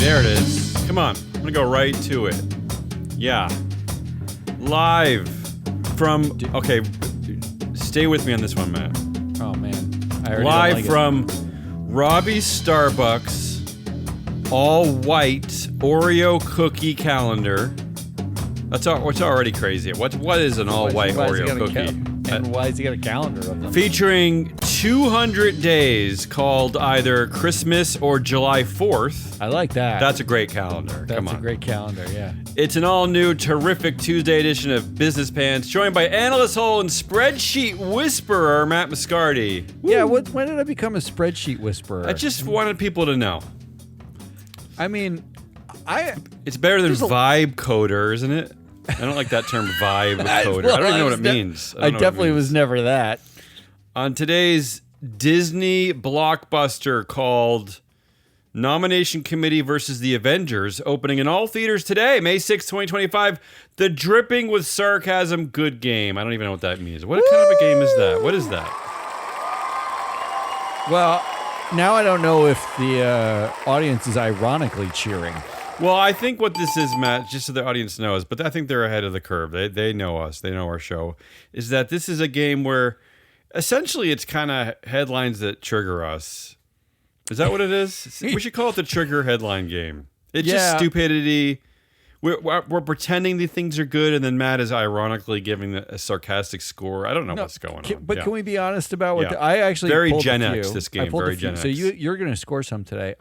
There it is. Come on. I'm going to go right to it. Yeah. Live from... Okay, stay with me on this one, Matt. Oh, man. I already Live don't like from Robbie's Starbucks, all-white Oreo cookie calendar. It's already crazy. What is an all-white Oreo cookie? And why has he got a calendar of them? Featuring 200 days called either Christmas or July 4th. I like that. That's a great calendar. That's Come on. a great calendar, yeah. It's an all-new, terrific Tuesday edition of Business Pants, joined by Analyst Hole and Spreadsheet Whisperer, Matt Moscardi. Yeah, when did I become a spreadsheet whisperer? I just wanted people to know. I mean, It's better than vibe coder, isn't it? I don't like that term, vibe coder. I don't even know what it means. I definitely was never that. On today's Disney blockbuster called Nomination Committee versus the Avengers, opening in all theaters today, May 6, 2025, the dripping with sarcasm good game. I don't even know what that means. What kind of a game is that? What is that? Well, now I don't know if the audience is ironically cheering. Well, I think what this is, Matt, just so the audience knows, but I think they're ahead of the curve. They know us. They know our show. Is that this is a game where essentially it's kind of headlines that trigger us. Is that what it is? We should call it the trigger headline game. It's just stupidity. We're pretending these things are good, and then Matt is ironically giving a sarcastic score. I don't know what's going on. But can we be honest about what I actually very pulled Gen a few. X this game. Very Gen X. So you're going to score some today.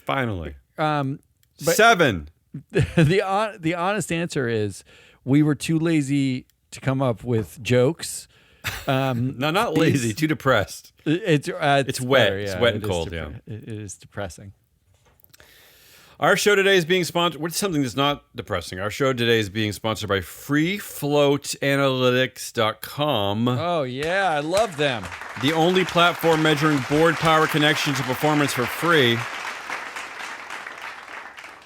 Finally. 7. The honest answer is we were too lazy to come up with jokes. No, not lazy. Too depressed. It's wet. Better, it's wet and cold. Yeah, it is depressing. Our show today is being sponsored. What's something that's not depressing? Our show today is being sponsored by FreeFloatAnalytics.com. Oh yeah, I love them. The only platform measuring board power, connections, and performance for free.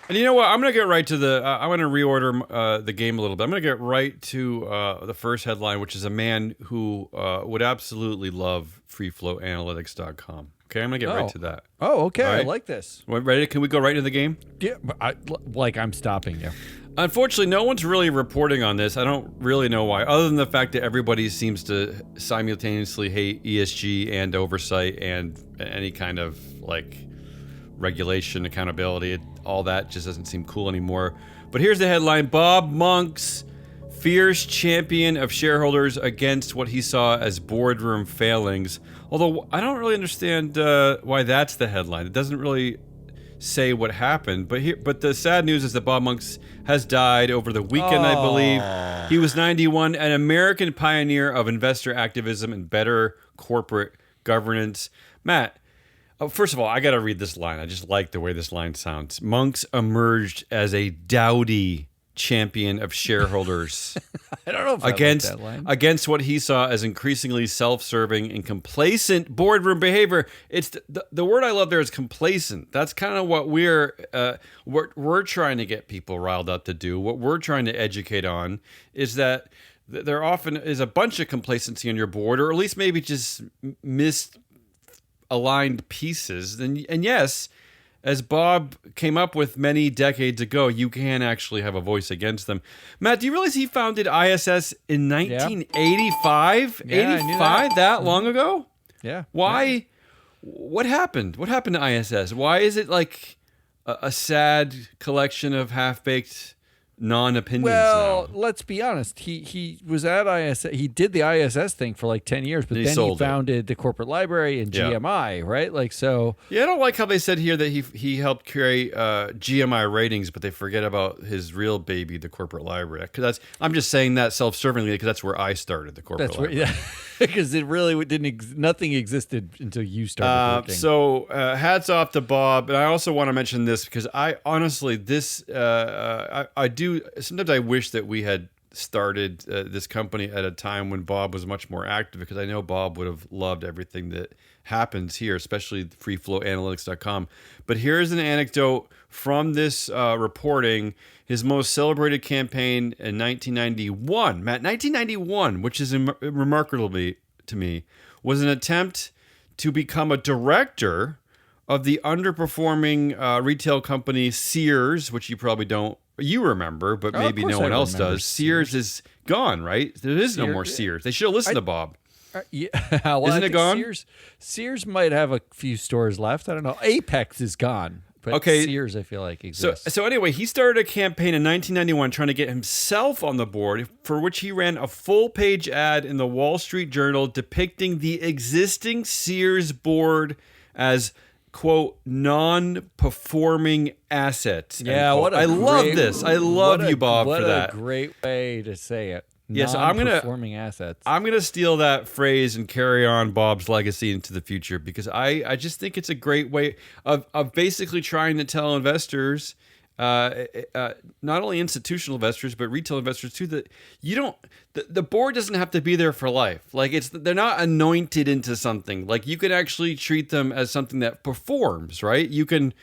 And you know what? I'm going to get right to I want to reorder the game a little bit. I'm going to get right to the first headline, which is a man who would absolutely love FreeFlowAnalytics.com. Okay, I'm going to get right to that. Oh, okay. Right? I like this. Ready? Can we go right into the game? Yeah, I'm stopping you. Unfortunately, no one's really reporting on this. I don't really know why, other than the fact that everybody seems to simultaneously hate ESG and oversight and any kind of regulation, accountability, all that just doesn't seem cool anymore. But here's the headline: Bob Monk's fierce champion of shareholders against what he saw as boardroom failings. Although I don't really understand why that's the headline. It doesn't really say what happened. But the sad news is that Bob Monks has died over the weekend, I believe. He was 91, an American pioneer of investor activism and better corporate governance. Matt, first of all, I got to read this line. I just like the way this line sounds. Monks emerged as a dowdy champion of shareholders. I don't know if against I like that line. Against what he saw as increasingly self-serving and complacent boardroom behavior. It's the word I love there is complacent. That's kind of what we're trying to get people riled up to do. What we're trying to educate on is that there often is a bunch of complacency on your board, or at least maybe just misaligned pieces. And yes, as Bob came up with many decades ago, you can actually have a voice against them. Matt, do you realize he founded ISS in 1985? Yeah, 85? That long ago? Yeah. Why? Yeah. What happened? What happened to ISS? Why is it like a sad collection of half-baked non-opinions Well, now? let's be honest. He was at ISS. He did the ISS thing for like 10 years, but then he founded the corporate library and GMI, right? Yeah, I don't like how they said here that he helped create GMI ratings, but they forget about his real baby, the corporate library. I'm just saying that self-servingly because that's where I started, the corporate library. Yeah. Because it really nothing existed until you started working. So hats off to Bob. And I also want to mention this because I honestly, sometimes I wish that we had started this company at a time when Bob was much more active, because I know Bob would have loved everything that happens here, especially freeflowanalytics.com. But here's an anecdote from this reporting. His most celebrated campaign in 1991, Matt, 1991, which is remarkable to me, was an attempt to become a director of the underperforming retail company Sears, which you probably don't. You remember, but maybe no one else does. Sears is gone, right? There is no more Sears. They should have listened to Bob. Yeah, well, Isn't it gone? Sears might have a few stores left. I don't know. Apex is gone, but Sears, I feel like, exists. So anyway, he started a campaign in 1991 trying to get himself on the board, for which he ran a full-page ad in the Wall Street Journal depicting the existing Sears board as, quote, non-performing assets. Yeah, I love this. I love you, Bob, for that. What a great way to say it. Yes, non-performing assets. I'm gonna steal that phrase and carry on Bob's legacy into the future, because I just think it's a great way of basically trying to tell investors, not only institutional investors but retail investors too, that the board doesn't have to be there for life. Like, they're not anointed into something. Like, you could actually treat them as something that performs, right? You can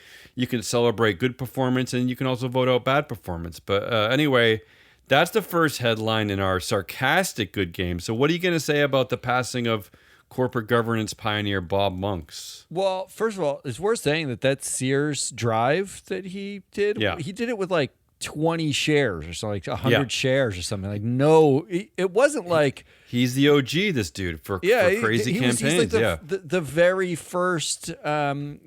celebrate good performance, and you can also vote out bad performance. But anyway. That's the first headline in our sarcastic good game. So what are you going to say about the passing of corporate governance pioneer Bob Monks? Well, first of all, it's worth saying that Sears drive that he did, he did it with like 20 shares or something, like 100 shares or something. Like, no, it wasn't like... He's the OG, this dude, for crazy campaigns. He's like the very first, engine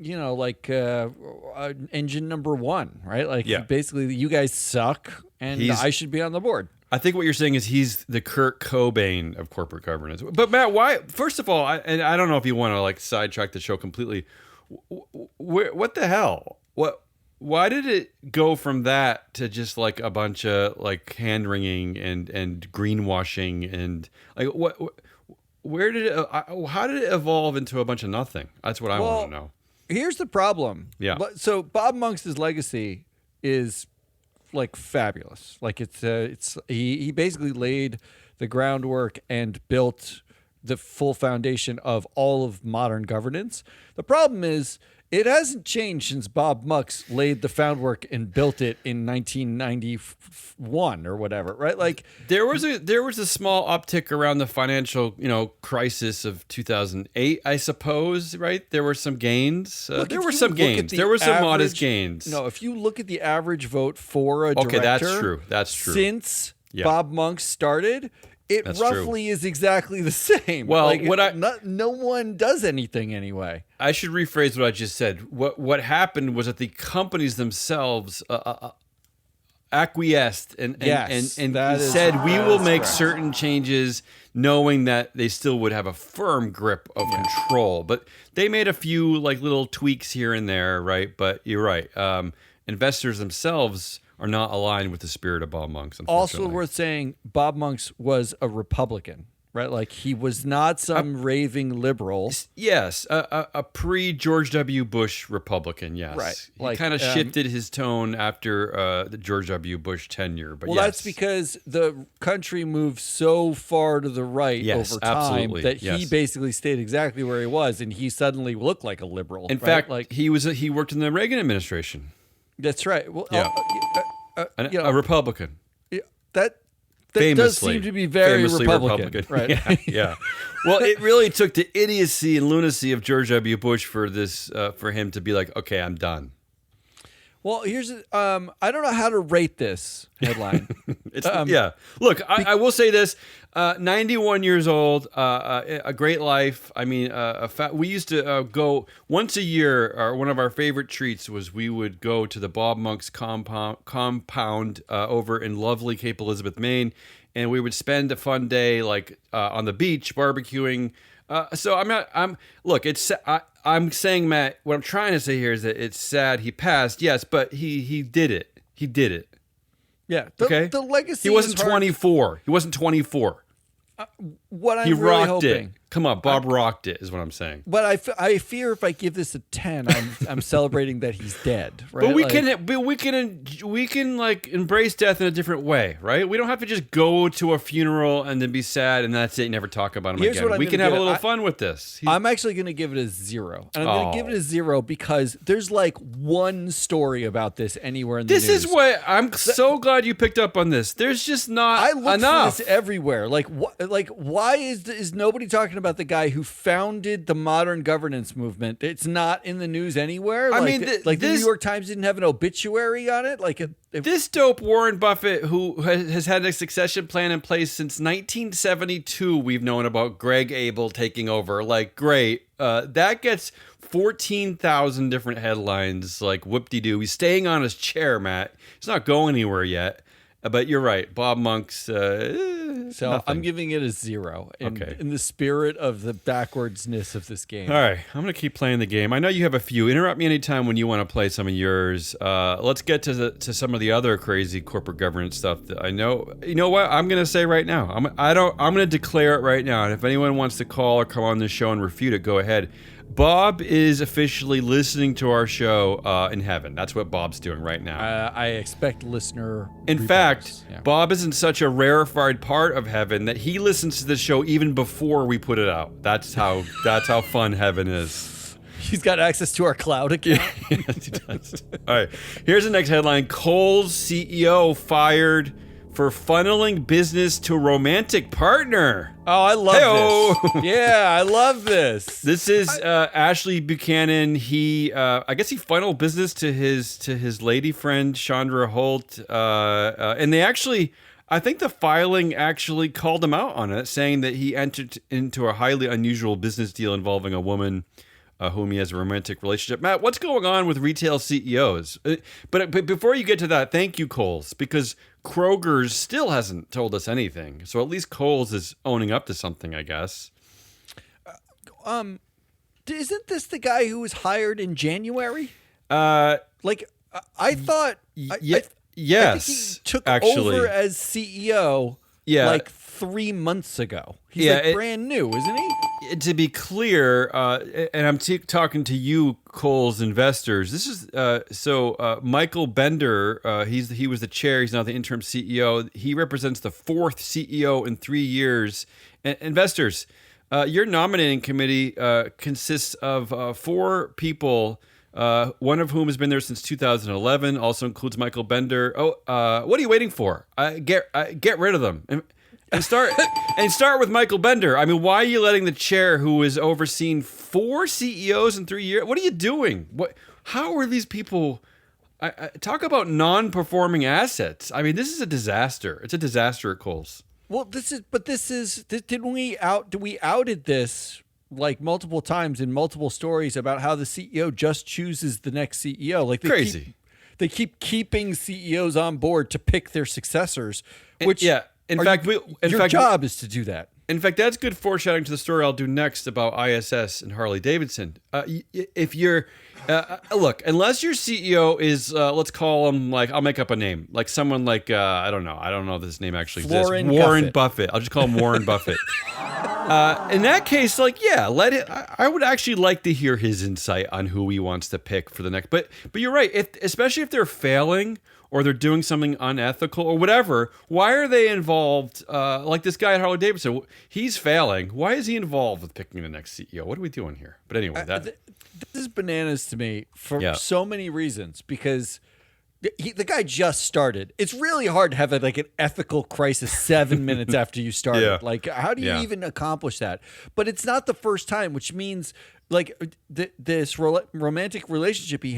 number one, right? Like, basically, you guys suck, and I should be on the board. I think what you're saying is he's the Kurt Cobain of corporate governance. But Matt, why? First of all, and I don't know if you want to like sidetrack the show completely. What the hell? Why did it go from that to just like a bunch of like hand wringing and greenwashing and like what? Where did it? How did it evolve into a bunch of nothing? That's what I want to know. Here's the problem. Yeah. So Bob Monks' legacy is like fabulous. Like he basically laid the groundwork and built the full foundation of all of modern governance. The problem is, it hasn't changed since Bob Monks laid the groundwork and built it in 1991 or whatever, right? Like, there was a small uptick around the financial, crisis of 2008, I suppose, right? There were some gains. There were some gains. There were some modest gains. No, if you look at the average vote for a director, that's true. Since Bob Monks started, That's roughly true. Is exactly the same. Well, like, no one does anything anyway. I should rephrase what I just said. What happened was that the companies themselves acquiesced and said, we will make certain changes, knowing that they still would have a firm grip of control. But they made a few like little tweaks here and there, right? But you're right. Investors themselves are not aligned with the spirit of Bob Monks, unfortunately. Also worth saying, Bob Monks was a Republican, right? Like, he was not some raving liberal. Yes, a pre-George W. Bush Republican, yes. Right. He kind of shifted his tone after the George W. Bush tenure. But that's because the country moved so far to the right over time that he basically stayed exactly where he was, and he suddenly looked like a liberal. In fact, like, he worked in the Reagan administration. That's right. Well, a Republican. That does seem to be very Republican. Right? Yeah. Well, it really took the idiocy and lunacy of George W. Bush for him to be like, okay, I'm done. Well, here's I don't know how to rate this headline. Look, I will say this: 91 years old, a great life. I mean, we used to go once a year. One of our favorite treats was we would go to the Bob Monks compound over in lovely Cape Elizabeth, Maine, and we would spend a fun day like on the beach barbecuing. So I'm saying, Matt, what I'm trying to say here is that it's sad he passed, yes, but he did it. He did it. Yeah. The legacy. He wasn't 24. He wasn't 24. What I'm he really rocked hoping. It. Come on, Bob rocked it, is what I'm saying. But I fear if I give this a 10, I'm celebrating that he's dead. Right? But we can like embrace death in a different way, right? We don't have to just go to a funeral and then be sad and that's it. Never talk about him again. We can have a little fun with this. I'm actually going to give it a 0, and I'm going to give it a 0 because there's like one story about this anywhere in the news. This is what I'm so glad you picked up on this. There's just not I look enough for this everywhere. Like, why why is nobody talking about the guy who founded the modern governance movement? It's not in the news anywhere. I Like, mean, the New York Times didn't have an obituary on it. Like, this dope Warren Buffett, who has had a succession plan in place since 1972, we've known about Greg Abel taking over. Like, great. That gets 14,000 different headlines. Like, whoop-de-doo. He's staying on his chair, Matt. He's not going anywhere yet. But you're right. Bob Monk's... so nothing. I'm giving it a 0 Okay. in the spirit of the backwardsness of this game. All right. I'm going to keep playing the game. I know you have a few. Interrupt me anytime when you want to play some of yours. Let's get to some of the other crazy corporate governance stuff that I know. You know what? I'm going to say right now. I'm going to declare it right now. And if anyone wants to call or come on this show and refute it, go ahead. Bob is officially listening to our show in heaven. That's what Bob's doing right now. I expect listener. In fact, Bob isn't such a rarefied part of heaven that he listens to the show even before we put it out. That's how fun heaven is. He's got access to our cloud account. Yes, he does. All right. Here's the next headline. Kohl's CEO fired for funneling business to romantic partner. Oh, I love this. Yeah, I love this. This is Ashley Buchanan. He, I guess, he funneled business to his lady friend Chandra Holt, and they actually, I think the filing actually called him out on it, saying that he entered into a highly unusual business deal involving a woman whom he has a romantic relationship. Matt, what's going on with retail CEOs? But before you get to that, thank you, Kohl's, because Kroger's still hasn't told us anything. So at least Kohl's is owning up to something, I guess. Isn't this the guy who was hired in January? I thought. Yes, I think he took over as CEO. Yeah. Like 3 months ago. He's brand new, isn't he? To be clear, and I'm talking to you, Kohl's investors. This is Michael Bender. He was the chair. He's now the interim CEO. He represents the fourth CEO in 3 years. Investors, your nominating committee consists of 4 people. One of whom has been there since 2011. Also includes Michael Bender. What are you waiting for? Get rid of them. And start with Michael Bender. I mean, why are you letting the chair who has overseen 4 CEOs in 3 years? What are you doing? How are these people? Talk about non-performing assets. I mean, this is a disaster. It's a disaster at Kohl's. Well, we outed this like multiple times in multiple stories about how the CEO just chooses the next CEO. Like they keep keeping CEOs on board to pick their successors. Which your job is to do that. In fact, that's good foreshadowing to the story I'll do next about ISS and Harley Davidson. If you're look, unless your CEO is let's call him, like, I'll make up a name, like someone like I don't know if this name actually exists. Warren Buffett. I'll just call him Warren Buffett. In that case, like, yeah, let it. I would actually like to hear his insight on who he wants to pick for the next. But you're right. Especially if they're failing or they're doing something unethical or whatever, why are they involved? Like this guy at Harley Davidson, he's failing. Why is he involved with picking the next CEO? What are we doing here? But anyway, this is bananas to me for so many reasons, because the guy just started. It's really hard to have an ethical crisis 7 minutes after you started. Yeah. Like, how do you even accomplish that? But it's not the first time, which means like this romantic relationship he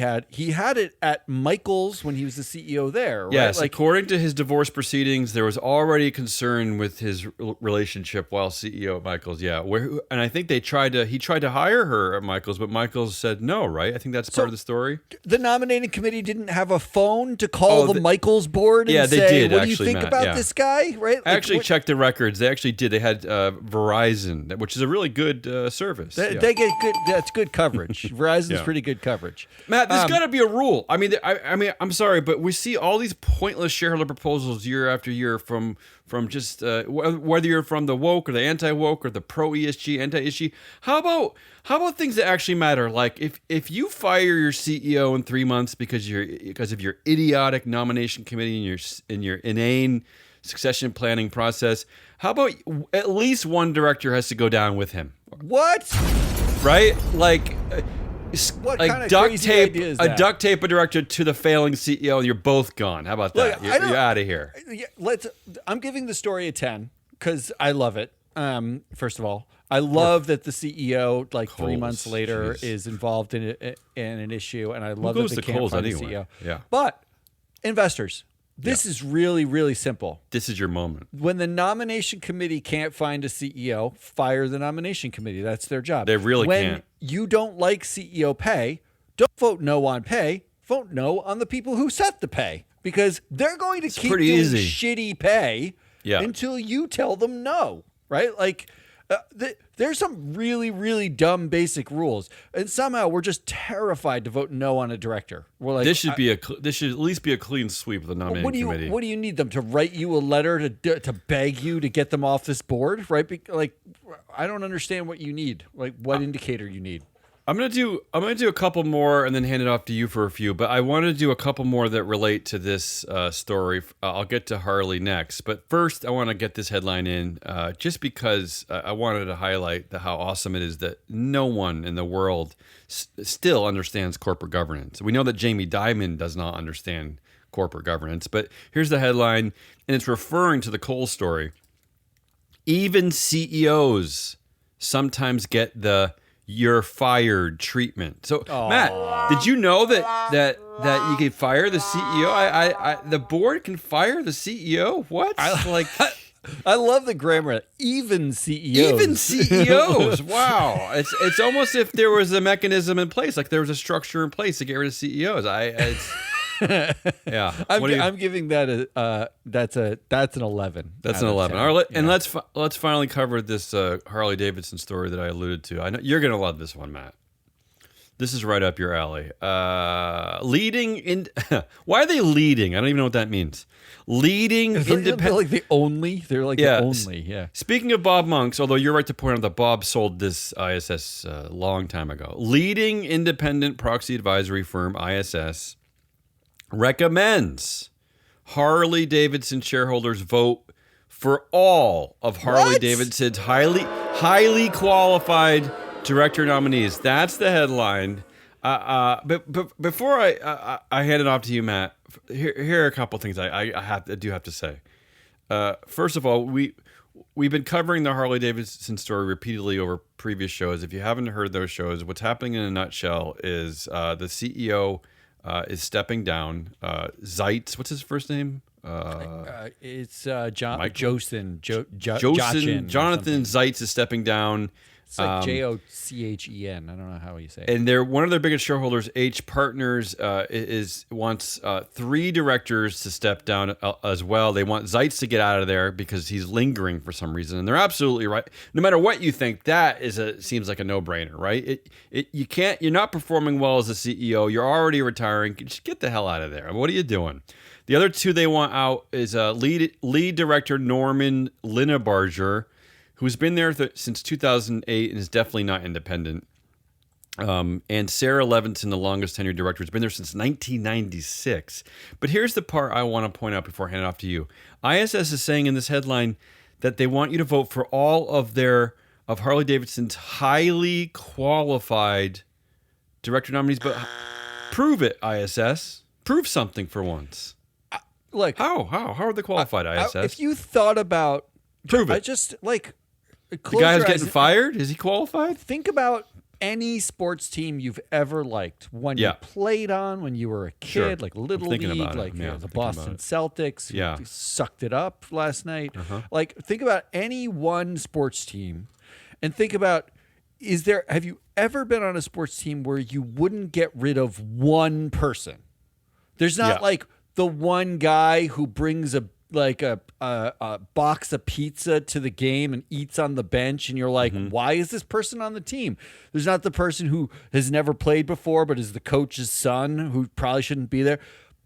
had it at Michael's when he was the CEO there. Right? Yes, according to his divorce proceedings, there was already concern with his relationship while CEO at Michael's. Yeah, and I think he tried to hire her at Michael's, but Michael's said no. Right? I think that's part of the story. The nominating committee didn't have a phone to call the Michael's board and say, they did, "What do you think about this guy?" Right? I actually checked the records. They actually did. They had Verizon, which is a really good service. They get good. That's good coverage. Verizon's pretty good coverage. Matt, there's got to be a rule. I mean, I'm sorry, but we see all these pointless shareholder proposals year after year from just whether you're from the woke or the anti-woke or the pro-ESG, anti-ESG. How about things that actually matter? Like if you fire your CEO in 3 months because of your idiotic nomination committee and your inane succession planning process, how about at least one director has to go down with him? What? Right? Like, what like kind of duct crazy tape idea is that? duct tape a director to the failing CEO and you're both gone. How about that? You're out of here. I'm giving the story a 10 because I love it. First of all, I love that the CEO, like 3 months Kohl's, later, jeez. is involved in an issue, and I love goes that they to can't Kohl's find anyway? the CEO. Yeah. But investors, this is really, really simple. This is your moment. When the nomination committee can't find a CEO, fire the nomination committee. That's their job. They really when can't. you don't like CEO pay, don't vote no on pay. Vote no on the people who set the pay, because they're going to keep pretty doing easy. shitty pay Yeah. until you tell them no, right? Like, there's some really, really dumb basic rules, and somehow we're just terrified to vote no on a director. We're like, This should at least be a clean sweep of the nominating committee. what do you need them to write you a letter to beg you to get them off this board, right? Like, I don't understand what you need. Like, what indicator you need. I'm gonna do a couple more and then hand it off to you for a few. But I want to do a couple more that relate to this story. I'll get to Harley next, but first I want to get this headline in, just because I wanted to highlight how awesome it is that no one in the world still understands corporate governance. We know that Jamie Dimon does not understand corporate governance, but here's the headline, and it's referring to the Kohl story. Even CEOs sometimes get the "you're fired" treatment. So, Matt, did you know that you can fire the CEO? The board can fire the CEO? What? I love the grammar. Even CEOs. Even CEOs. Wow. It's almost if there was a mechanism in place, like there was a structure in place to get rid of CEOs. Yeah. I'm giving that that's an 11. That's an 11. All right, and let's finally cover this Harley Davidson story that I alluded to. I know you're going to love this one, Matt. This is right up your alley. Leading in why are they leading? I don't even know what that means. Leading independent. They're like the only. They're like the only. Yeah. Speaking of Bob Monks, although you're right to point out that Bob sold this ISS a long time ago. Leading independent proxy advisory firm ISS recommends Harley Davidson shareholders vote for all of Harley Davidson's highly qualified director nominees. That's the headline. But before I hand it off to you, Matt, here are a couple things I do have to say. First of all, we've been covering the Harley Davidson story repeatedly over previous shows. If you haven't heard those shows, what's happening in a nutshell is the CEO is stepping down. Zeitz, what's his first name? It's Jonathan Zeitz is stepping down. It's like Jochen. I don't know how you say it. And one of their biggest shareholders, H Partners, wants 3 directors to step down as well. They want Zeitz to get out of there because he's lingering for some reason, and they're absolutely right. No matter what you think, that seems like a no-brainer, right? You're not performing well as a CEO. You're already retiring. Just get the hell out of there. What are you doing? The other 2 they want out is lead director Norman Linebarger, who's been there since 2008 and is definitely not independent. And Sarah Levinson, the longest tenured director, has been there since 1996. But here's the part I want to point out before I hand it off to you. ISS is saying in this headline that they want you to vote for all of Harley Davidson's highly qualified director nominees. But prove it, ISS. Prove something for once. Look, how are they qualified, ISS? If you thought about, prove it. I just like. The guy who's getting fired, is he qualified? Think about any sports team you've ever liked, one you played on when you were a kid, like Little League, like the Boston Celtics, who sucked it up last night. Like, think about any one sports team, and think about, have you ever been on a sports team where you wouldn't get rid of one person? There's not like the one guy who brings a box of pizza to the game and eats on the bench, and you're like, why is this person on the team? There's not the person who has never played before but is the coach's son who probably shouldn't be there.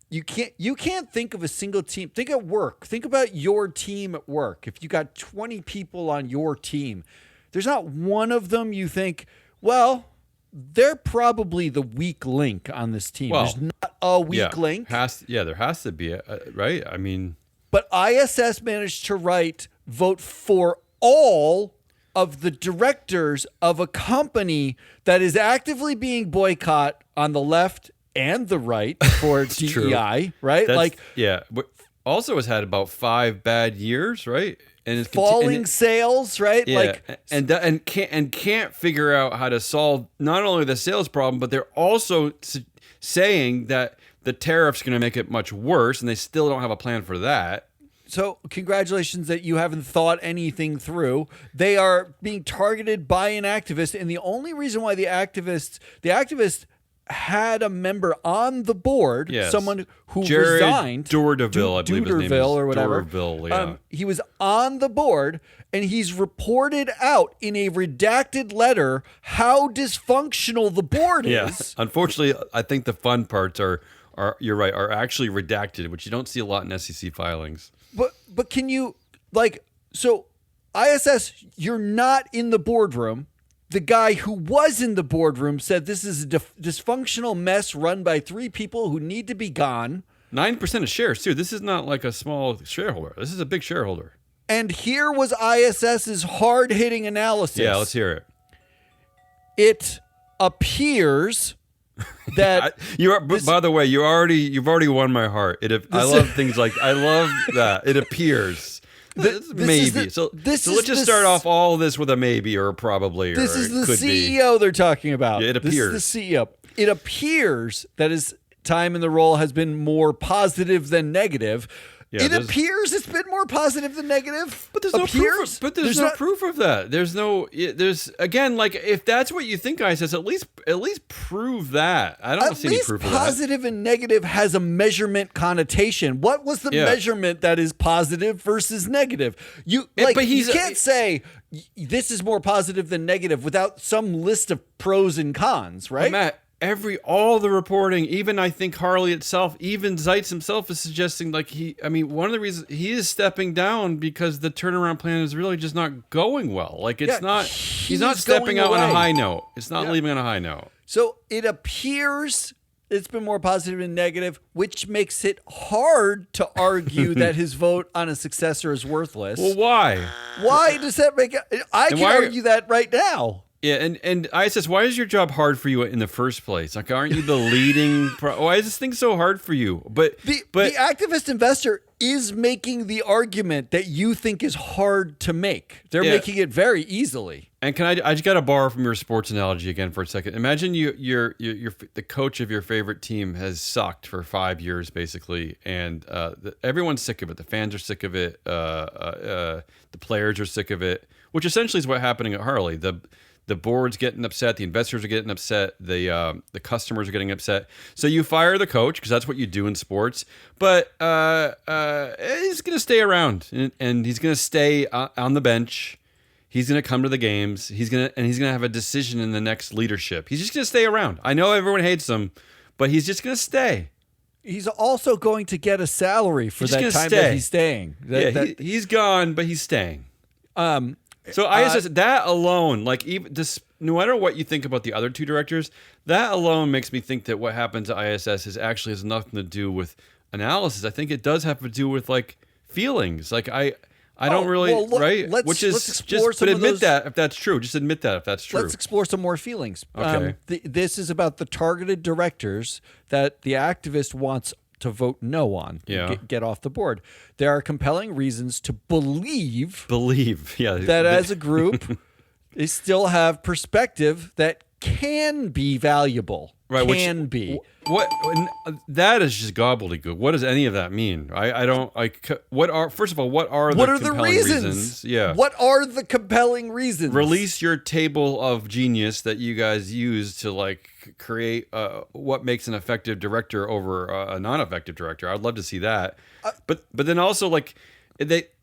You can't think of a single team. Think at work. Think about your team at work. If you got 20 people on your team, there's not one of them you think, well, they're probably the weak link on this team. Well, there's not a weak link. There has to be, right? I mean... But ISS managed to vote for all of the directors of a company that is actively being boycotted on the left and the right for DEI, right? But also has had about 5 bad years, right? and it's falling sales, right? Yeah, Like, and can't figure out how to solve not only the sales problem, but they're also saying that the tariff's going to make it much worse, and they still don't have a plan for that. so congratulations that you haven't thought anything through. They are being targeted by an activist, and the only reason why the activist had a member on the board, Yes. someone who Jared resigned, Dorderville, I believe his name is. or whatever. Dorderville, yeah. He was on the board, and he's reported out in a redacted letter how dysfunctional the board Yeah. is. Unfortunately, I think the fun parts are you're right, are actually redacted, which you don't see a lot in SEC filings. But can you, like, so ISS, you're not in the boardroom. The guy who was in the boardroom said this is a dysfunctional mess run by 3 people who need to be gone. 9% of shares, too. This is not like a small shareholder. This is a big shareholder. And here was ISS's hard-hitting analysis. Yeah, let's hear it. It appears that By the way, you've already won my heart. I love things like I love that. It appears. Maybe. So let's just start off all this with a maybe or a probably. This is the could CEO they're talking about. Yeah, it appears. This is the CEO. It appears that his time in the role has been more positive than negative. Yeah, it appears it's been more positive than negative. But there's no proof. But there's no proof of that. There's again, like, if that's what you think, ISS, at least prove that. I don't see any proof of that. Positive and negative has a measurement connotation. What was the measurement that is positive versus negative? You can't say this is more positive than negative without some list of pros and cons, right? Matt, all the reporting, even I think Harley itself, even Zeitz himself is suggesting, like, one of the reasons he is stepping down because the turnaround plan is really just not going well. Like, he's not stepping out on a high note. It's not leaving on a high note. So it appears it's been more positive than negative, which makes it hard to argue that his vote on a successor is worthless. Well, why? Why does that make it? I can argue that right now. Yeah, and ISS, why is your job hard for you in the first place? Like, aren't you the leading? Why is this thing so hard for you? But the activist investor is making the argument that you think is hard to make. They're making it very easily. And I just got to borrow from your sports analogy again for a second. Imagine you're the coach of your favorite team has sucked for 5 years basically, and everyone's sick of it. The fans are sick of it. The players are sick of it, which essentially is what's happening at Harley. The board's getting upset. The investors are getting upset. The customers are getting upset. So you fire the coach because that's what you do in sports. But he's going to stay around and he's going to stay on the bench. He's going to come to the games. He's going to have a decision in the next leadership. He's just going to stay around. I know everyone hates him, but he's just going to stay. He's also going to get a salary for that time that he's staying. He's gone, but he's staying. So ISS, that alone, like, even this, no matter what you think about the other 2 directors, that alone makes me think that what happens to ISS actually has nothing to do with analysis. I think it does have to do with, like, feelings. Like, I don't really, right? Let's explore some of admit those. That if that's true. Just admit that if that's true. Let's explore some more feelings. Okay. This is about the targeted directors that the activist wants to vote no on. Yeah. Get off the board. There are compelling reasons to believe yeah, that as a group, they still have perspective that can be valuable. Right, can be. What that is just gobbledygook. What does any of that mean? I don't like. First of all, what are the reasons? Yeah. What are the compelling reasons? Release your table of genius that you guys use to, like, create what makes an effective director over a non-effective director. I'd love to see that. But then also, like,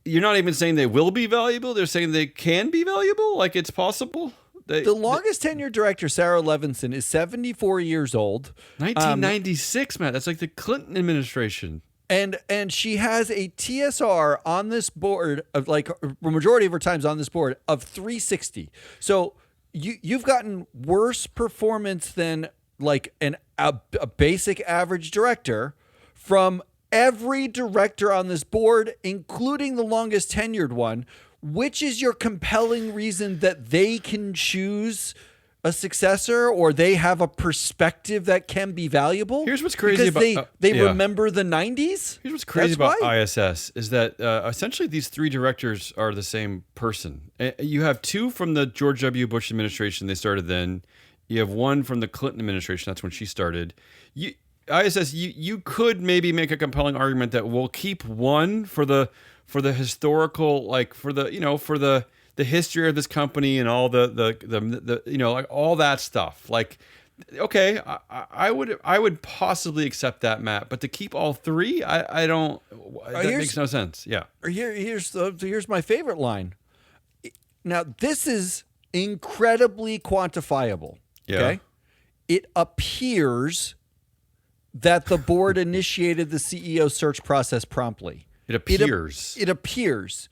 you're not even saying they will be valuable. They're saying they can be valuable. Like, it's possible. The longest tenured director, Sarah Levinson, is 74 years old. 1996, Matt. That's like the Clinton administration. And she has a TSR on this board of, like, a majority of her time's on this board of 360. So you've gotten worse performance than, like, a basic average director from every director on this board, including the longest tenured one. Which is your compelling reason that they can choose a successor, or they have a perspective that can be valuable. Here's what's crazy because about they remember the 90s. Here's what's crazy about why. ISS is that essentially these 3 directors are the same person. You have 2 from the George W. Bush administration. They started then. You have 1 from the Clinton administration. That's when she started. ISS, you could maybe make a compelling argument that we'll keep 1 for the historical, like for the history of this company and all the like all that stuff. Like, okay, I would possibly accept that, Matt, but to keep all 3, I don't. That makes no sense. Yeah. Here's my favorite line. Now, this is incredibly quantifiable. Okay, it appears that the board initiated the CEO search process promptly. It appears. It appears.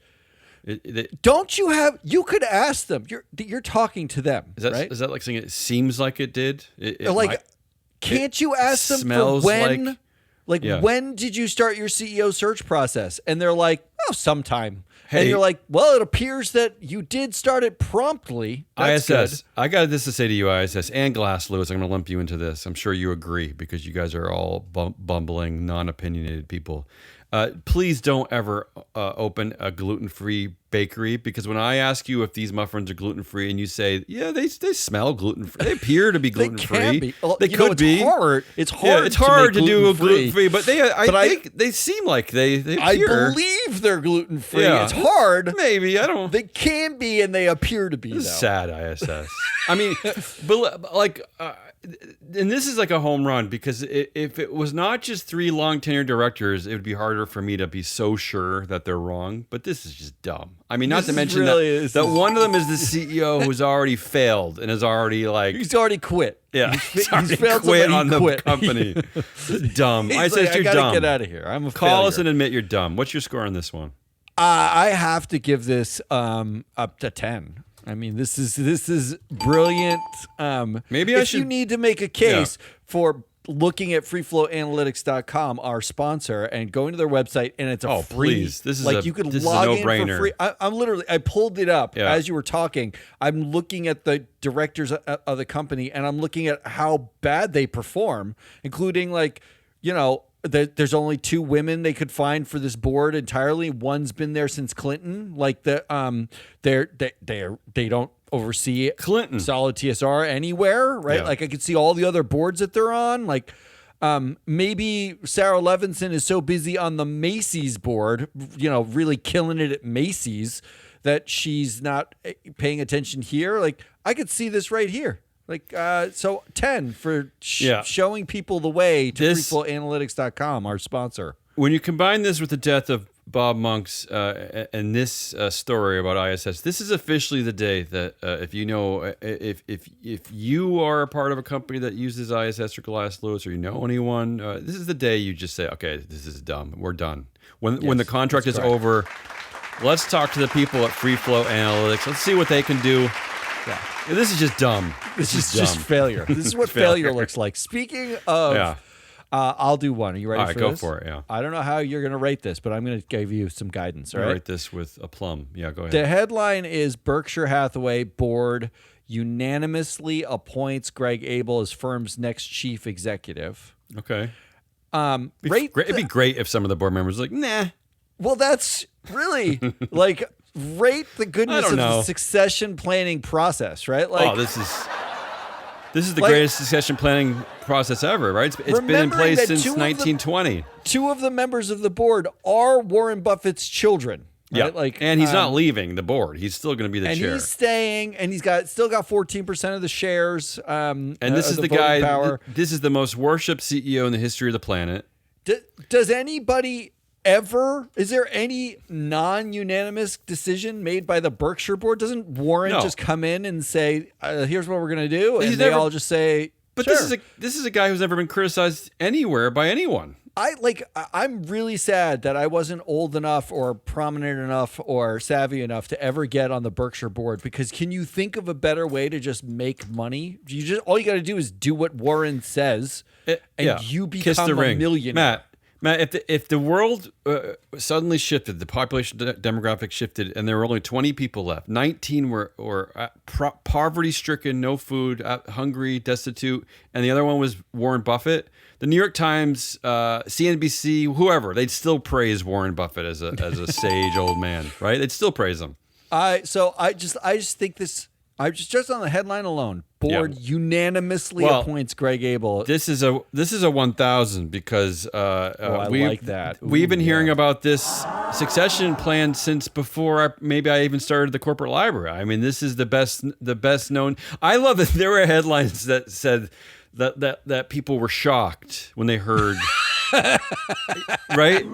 Don't you have? You could ask them. You're talking to them, right? Is that like saying it seems like it did? Can't you ask them for when? When did you start your CEO search process? And they're like, oh, sometime. Hey, and you're like, well, it appears that you did start it promptly. That's ISS, good. I got this to say to you, ISS, and Glass Lewis. I'm going to lump you into this. I'm sure you agree because you guys are all bumbling, non-opinionated people. Please don't ever open a gluten-free bakery, because when I ask you if these muffins are gluten-free and you say, yeah, they smell gluten-free, they appear to be gluten-free. They could be. It's hard. It's hard to do a gluten-free, but they seem like they appear. I believe they're gluten-free. Yeah. It's hard. Maybe, I don't. They can be, and they appear to be. This is sad, ISS. I mean, but like. And this is like a home run, because if it was not just 3 long tenured directors, it would be harder for me to be so sure that they're wrong. But this is just dumb. I mean, not to mention that one of them is the CEO who's already failed and is already he's already quit. Yeah, he's failed quit on the company. Dumb. I said you're dumb. Get out of here. I'm a Call failure. us and admit you're dumb. What's your score on this one? I have to give this up to 10. I mean, this is brilliant. Maybe if you need to make a case for looking at freeflowanalytics.com, our sponsor, and going to their website, and it's a free. Please. This is you could log in for free. I'm literally. I pulled it up as you were talking. I'm looking at the directors of the company, and I'm looking at how bad they perform, including there's only 2 women they could find for this board entirely. One's been there since Clinton. They don't oversee Clinton solid TSR anywhere, right? Yeah. Like, I could see all the other boards that they're on. Like, maybe Sarah Levinson is so busy on the Macy's board, really killing it at Macy's, that she's not paying attention here. Like, I could see this right here. So 10 for showing people the way to freeflowanalytics.com, our sponsor. When you combine this with the death of Bob Monk's and this story about ISS, this is officially the day that if you are a part of a company that uses ISS or Glass Lewis, or you know anyone, this is the day you just say, okay, this is dumb. We're done. When the contract is over, let's talk to the people at Free Flow Analytics. Let's see what they can do. Yeah. This is just dumb. This is just failure. This is what failure looks like. Speaking of, I'll do one. Are you ready for this? All right, go for it, yeah. I don't know how you're going to rate this, but I'm going to give you some guidance, all right? Rate this with a plum. Yeah, go ahead. The headline is Berkshire Hathaway board unanimously appoints Greg Abel as firm's next chief executive. Okay. It'd be great if some of the board members were like, nah. Well, that's really rate the goodness of the succession planning process, right? This is the greatest succession planning process ever, right? It's been in place since 1920. 2 of the members of the board are Warren Buffett's children. Right? Yeah, and he's not leaving the board. He's still going to be the chair. And he's staying, and he's still got 14% of the shares. And this is the guy. This is the most worshipped CEO in the history of the planet. Does anybody ever? Is there any non-unanimous decision made by the Berkshire board? Doesn't Warren just come in and say, "Here's what we're going to do," and they all just say? But sure. this is a guy who's never been criticized anywhere by anyone. I'm really sad that I wasn't old enough or prominent enough or savvy enough to ever get on the Berkshire board, because can you think of a better way to just make money? All you got to do is do what Warren says, and you become a millionaire. Matt, if the world suddenly shifted, the population demographic shifted, and there were only 20 people left. 19 were poverty-stricken, no food, hungry, destitute, and the other one was Warren Buffett. The New York Times, CNBC, whoever, they'd still praise Warren Buffett as a sage old man, right? They'd still praise him. I just think this. I just on the headline alone, board unanimously appoints Greg Abel. This is a 1,000 because I like that. We've been hearing about this succession plan since before maybe I even started the corporate library. I mean, this is the best known. I love that there were headlines that said that people were shocked when they heard. Right?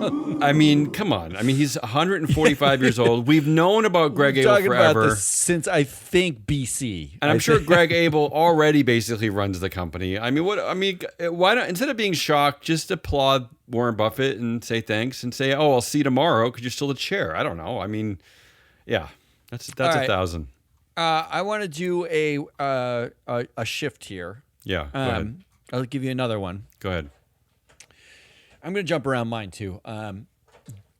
I mean, come on. I mean, he's 145 years old. We've known about Greg Abel forever. About this since I think BC. And I'm sure Greg Abel already basically runs the company. I mean, why not, instead of being shocked, just applaud Warren Buffett and say thanks and say, "Oh, I'll see you tomorrow because you're still the chair." I don't know. I mean, yeah. That's right. 1,000. I want to do a shift here. Yeah. Go ahead. I'll give you another one. Go ahead. I'm going to jump around mine too.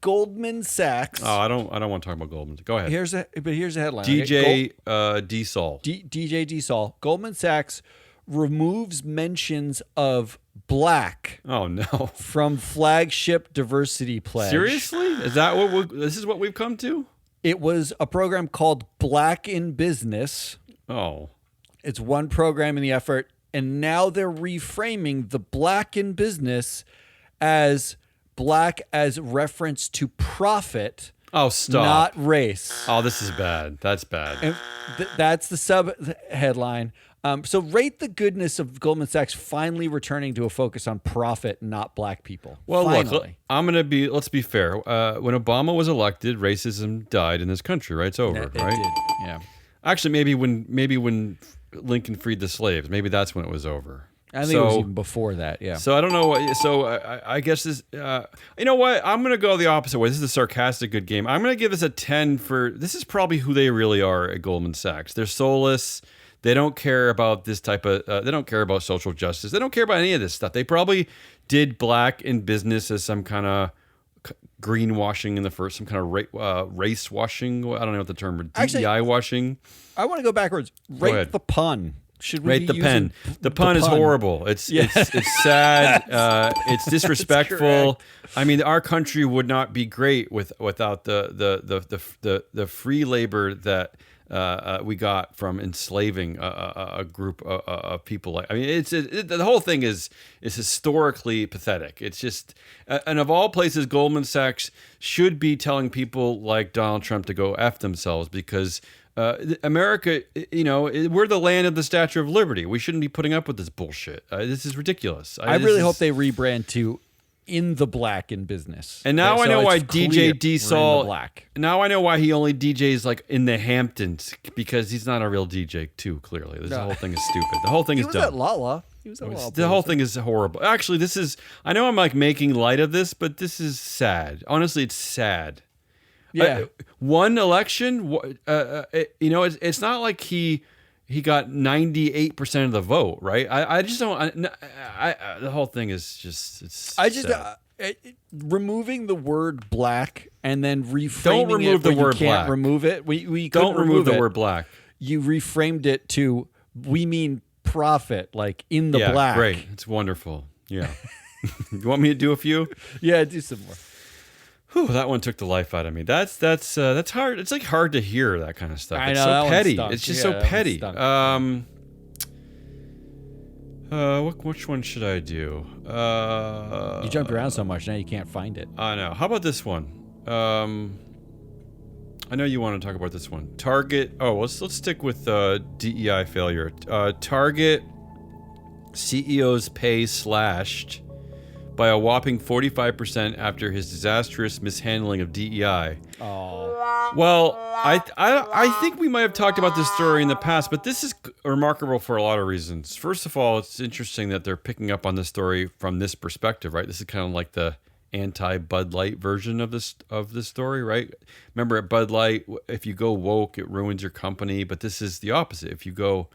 Goldman Sachs. Oh, I don't want to talk about Goldman. Go ahead. Here's a headline. DJ D-Sol. DJ D-Sol. Goldman Sachs removes mentions of black. Oh no. From flagship diversity pledge. Seriously? Is that this is what we've come to? It was a program called Black in Business. Oh. It's one program in the effort, and now they're reframing the Black in Business as black as reference to profit. Oh, stop. Not race. Oh, this is bad. That's bad. And that's the sub headline. So rate the goodness of Goldman Sachs finally returning to a focus on profit, not black people. Well, finally. look, let's be fair. When Obama was elected, racism died in this country, right? It's over, It right? did. Yeah. Actually, maybe when Lincoln freed the slaves, maybe that's when it was over. I think it was even before that, yeah. So I don't know what. So I guess this. You know what? I'm gonna go the opposite way. This is a sarcastic good game. I'm gonna give this a 10 for. This is probably who they really are at Goldman Sachs. They're soulless. They don't care about this type of. They don't care about social justice. They don't care about any of this stuff. They probably did black in business as some kind of greenwashing in the first, some kind of race washing. I don't know what the term. DEI washing. I want to go backwards. Rate the pun. Should we rate the pen? The pun is horrible. It's sad. It's disrespectful. I mean, our country would not be great without the free labor that we got from enslaving a group of people. I mean, the whole thing is historically pathetic. It's just, and of all places, Goldman Sachs should be telling people like Donald Trump to go F themselves because. America, we're the land of the Statue of Liberty. We shouldn't be putting up with this bullshit. This is ridiculous. I really hope they rebrand to In the Black in Business. And now I know why DJ D-Sol. Now I know why he only DJs like in the Hamptons because he's not a real DJ too. Clearly, this whole thing is stupid. The whole thing is dumb. He was at Lala. The whole thing is horrible. Actually, this is. I know I'm like making light of this, but this is sad. Honestly, it's sad. Yeah. One election, it's not like he got 98% of the vote, right? I just don't. The whole thing is just. It's. Removing the word black and then reframing don't remove the word you can't black. Remove it. We don't remove the word black. You reframed it to we mean profit, like in the black. Great, it's wonderful. Yeah. You want me to do a few? Yeah, do some more. Whew, that one took the life out of me. That's hard. It's like hard to hear that kind of stuff. I It's know, so petty. stunk. It's just so petty. Which one should I do? You jumped around so much now you can't find it. I know. How about this one? I know you want to talk about this one. Target. Oh, let's stick with DEI failure. Target CEO's pay slashed by a whopping 45% after his disastrous mishandling of DEI. Oh. Well, I think we might have talked about this story in the past, but this is remarkable for a lot of reasons. First of all, it's interesting that they're picking up on this story from this perspective, right? This is kind of like the anti-Bud Light version of this story, right? Remember at Bud Light, if you go woke, it ruins your company, but this is the opposite. If you go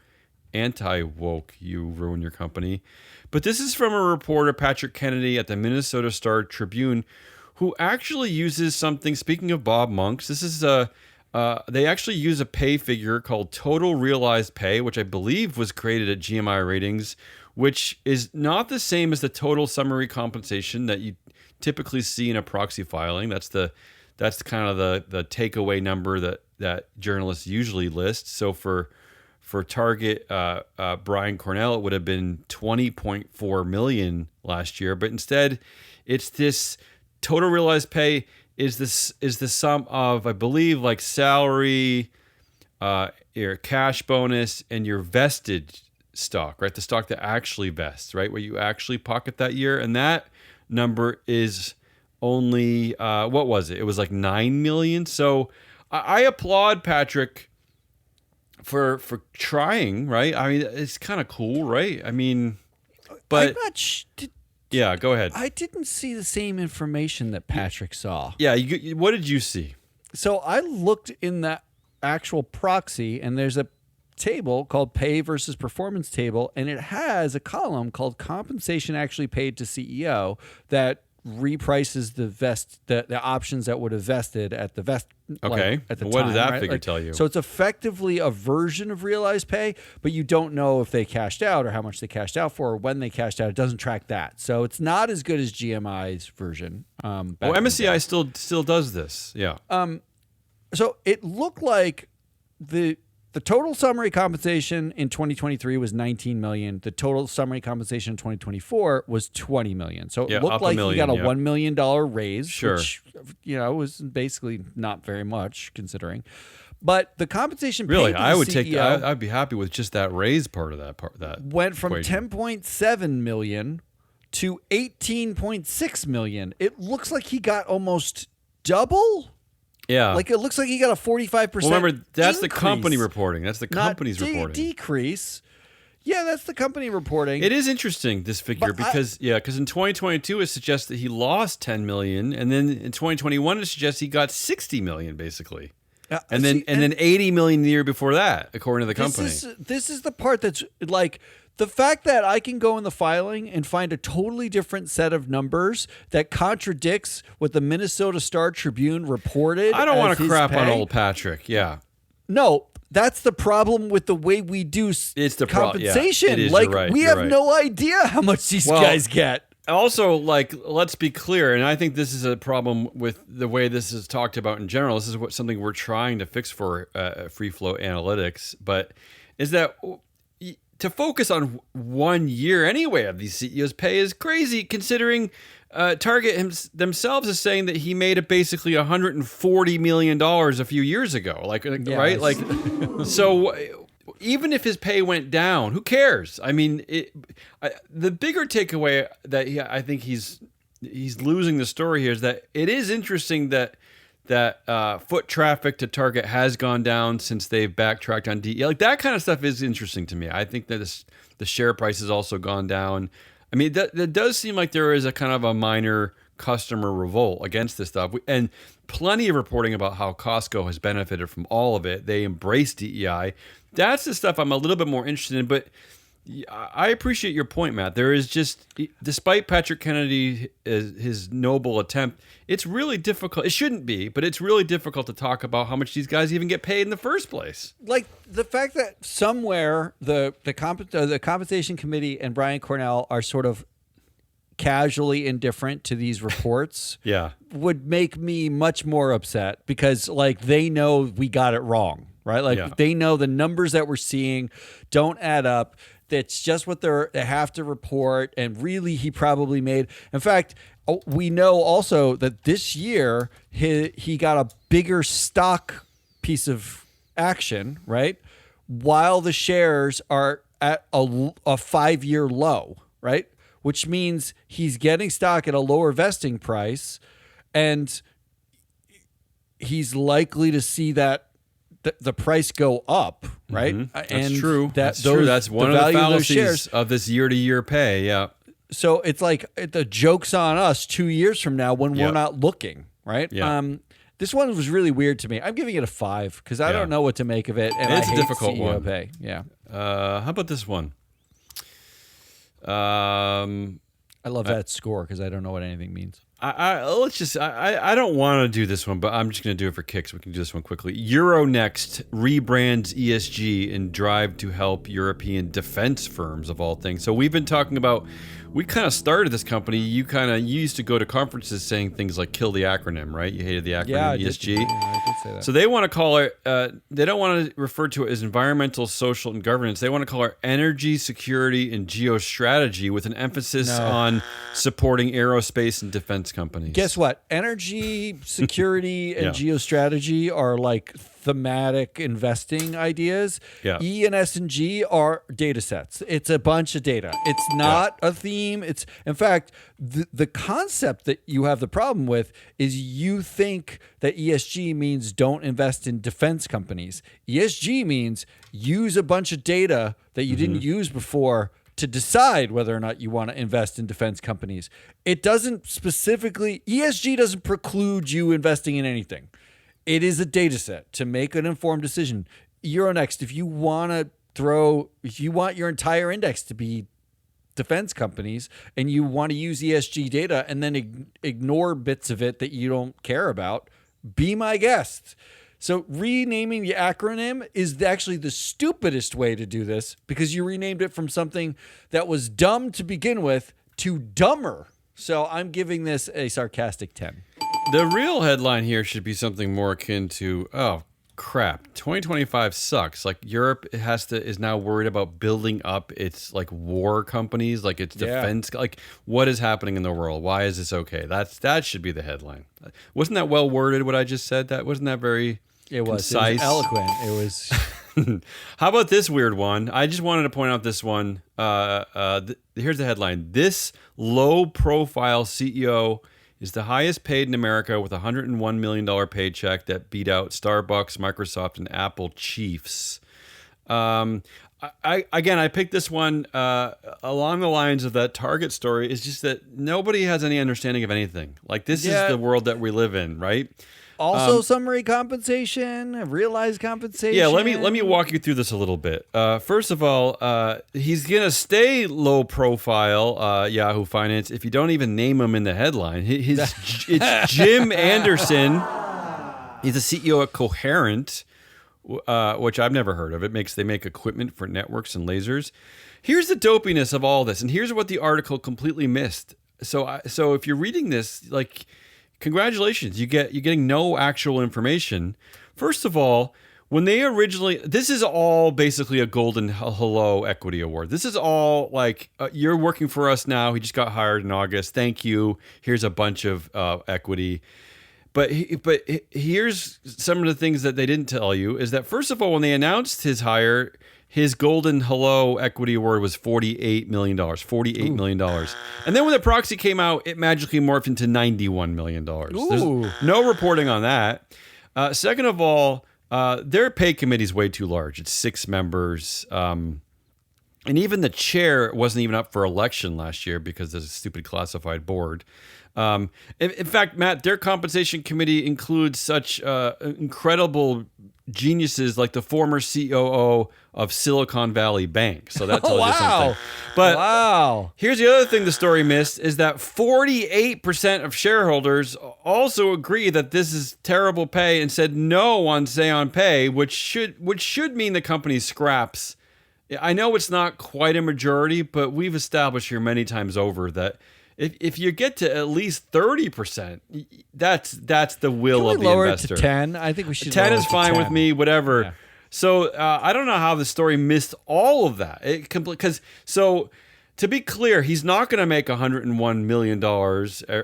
anti-woke, you ruin your company. But this is from a reporter, Patrick Kennedy, at the Minnesota Star Tribune, who actually uses something. Speaking of Bob Monks, this is they actually use a pay figure called total realized pay, which I believe was created at GMI Ratings, which is not the same as the total summary compensation that you typically see in a proxy filing. That's kind of the takeaway number that journalists usually list. So for Target, Brian Cornell, it would have been $20.4 million last year, but instead, it's this total realized pay is the sum of, I believe, like salary, your cash bonus, and your vested stock, right? The stock that actually vests, right? Where you actually pocket that year, and that number is only what was it? It was like 9 million. So I applaud Patrick for trying, right? I mean, it's kind of cool, right? I mean, but yeah, go ahead. I didn't see the same information that Patrick saw. Yeah, what did you see? So I looked in the actual proxy, and there's a table called Pay versus Performance Table, and it has a column called Compensation Actually Paid to CEO that reprices the options that would have vested at the vest. Okay. At the what time, does that right? figure tell you? So it's effectively a version of realized pay, but you don't know if they cashed out or how much they cashed out for or when they cashed out. It doesn't track that. So it's not as good as GMI's version. MSCI still does this. Yeah. So it looked like the total summary compensation in 2023 was 19 million. The total summary compensation in 2024 was 20 million. So it looked like he got a $1 million raise, which was basically not very much considering. But the compensation really, paid to I would the CEO I'd be happy with just that raise part of that. Went from equation. 10.7 million to 18.6 million. It looks like he got almost double. Yeah. Like it looks like he got a 45%. Well, remember, that's increase, the company reporting. That's the company's reporting. Decrease. Yeah, that's the company reporting. It is interesting, this figure, because in 2022 it suggests that he lost 10 million, and then in 2021 it suggests he got 60 million basically. And then 80 million the year before that, according to the company. This is the part that's like the fact that I can go in the filing and find a totally different set of numbers that contradicts what the Minnesota Star Tribune reported. I don't want to crap on pay. old Patrick. Yeah. No, that's the problem with the way we do compensation. It is, like you're right, we you're have right. no idea how much these guys get. Also, like, let's be clear, and I think this is a problem with the way this is talked about in general. This is something we're trying to fix for free flow analytics, but is that to focus on 1 year anyway of these CEOs' pay is crazy, considering Target themselves is saying that he made it basically $140 million a few years ago. Right? Like, so even if his pay went down, who cares? I mean, the bigger takeaway that I think he's losing the story here is that it is interesting that foot traffic to Target has gone down since they've backtracked on DE. Like that kind of stuff is interesting to me. I think that the share price has also gone down. I mean, that does seem like there is a kind of a minor customer revolt against this stuff. And plenty of reporting about how Costco has benefited from all of it. They embrace DEI. That's the stuff I'm a little bit more interested in. But I appreciate your point, Matt. There is just, despite Patrick Kennedy, his noble attempt, it's really difficult. It shouldn't be, but it's really difficult to talk about how much these guys even get paid in the first place. Like the fact that somewhere the compensation committee and Brian Cornell are sort of casually indifferent to these reports would make me much more upset because like they know we got it wrong, right? Like they know the numbers that we're seeing don't add up. That's just what they have to report. And really, he probably made. In fact, we know also that this year he got a bigger stock piece of action, right? While the shares are at a 5-year low, right? Which means he's getting stock at a lower vesting price, and he's likely to see that the price go up, right? Mm-hmm. That's and true. That's true. That's one of the fallacies of this year-to-year pay. Yeah. So it's like the joke's on us 2 years from now when we're not looking, right? Yeah. This one was really weird to me. I'm giving it a 5 because I don't know what to make of it, and it's I a hate difficult CEO one. pay. Yeah. How about this one? I love that score because I don't know what anything means. I don't want to do this one, but I'm just going to do it for kicks. We can do this one quickly. Euronext rebrands ESG and drive to help European defense firms of all things. So we've been talking about, we kind of started this company. You used to go to conferences saying things like kill the acronym, right? You hated the acronym ESG. I did say that. So they want to call it, they don't want to refer to it as environmental, social, and governance. They want to call it energy, security, and geostrategy with an emphasis on supporting aerospace and defense companies. Guess what? Energy, security, and geostrategy are like thematic investing ideas. Yeah. E and S and G are data sets. It's a bunch of data. It's not a theme. It's, in fact, the concept that you have the problem with is you think that ESG means don't invest in defense companies. ESG means use a bunch of data that you didn't use before to decide whether or not you want to invest in defense companies. It doesn't specifically, ESG doesn't preclude you investing in anything. It is a data set to make an informed decision. Euronext, if you want your entire index to be defense companies and you want to use ESG data and then ignore bits of it that you don't care about, be my guest. So renaming the acronym is actually the stupidest way to do this because you renamed it from something that was dumb to begin with to dumber. So I'm giving this a sarcastic 10. The real headline here should be something more akin to, oh, crap, 2025 sucks. Like Europe is now worried about building up its like war companies, like its defense. Like what is happening in the world? Why is this okay? That should be the headline. Wasn't that well worded what I just said? Wasn't that very concise? It was eloquent. It was. How about this weird one? I just wanted to point out this one. Here's the headline. This low-profile CEO is the highest paid in America with a $101 million paycheck that beat out Starbucks, Microsoft, and Apple chiefs. I picked this one along the lines of that Target story. It's just that nobody has any understanding of anything. Like this is the world that we live in, right? Also, summary compensation, realized compensation. Yeah, let me walk you through this a little bit. First of all, he's gonna stay low profile. Yahoo Finance. If you don't even name him in the headline, it's Jim Anderson. He's the CEO at Coherent, which I've never heard of. They make equipment for networks and lasers. Here's the dopiness of all this, and here's what the article completely missed. So if you're reading this, like, congratulations, you're getting no actual information. First of all, when they this is all basically a Golden Hello Equity Award. This is all like, you're working for us now. He just got hired in August. Thank you. Here's a bunch of equity. But here's some of the things that they didn't tell you is that, first of all, when they announced his hire, his Golden Hello Equity Award was $48 million. $48 million. And then when the proxy came out, it magically morphed into $91 million. There's no reporting on that. Second of all, their pay committee is way too large. It's 6 members. And even the chair wasn't even up for election last year because there's a stupid classified board. In fact, Matt, their compensation committee includes such incredible geniuses like the former COO of Silicon Valley Bank. So that tells you something. But here's the other thing the story missed is that 48% of shareholders also agree that this is terrible pay and said no on say on pay, which should mean the company scraps. I know it's not quite a majority, but we've established here many times over that if you get to at least 30%, that's the will of the investor. Lower it to 10? I think we should. 10 is fine 10. with me. Whatever. Yeah. So I don't know how the story missed all of that. So to be clear, he's not going to make $101 million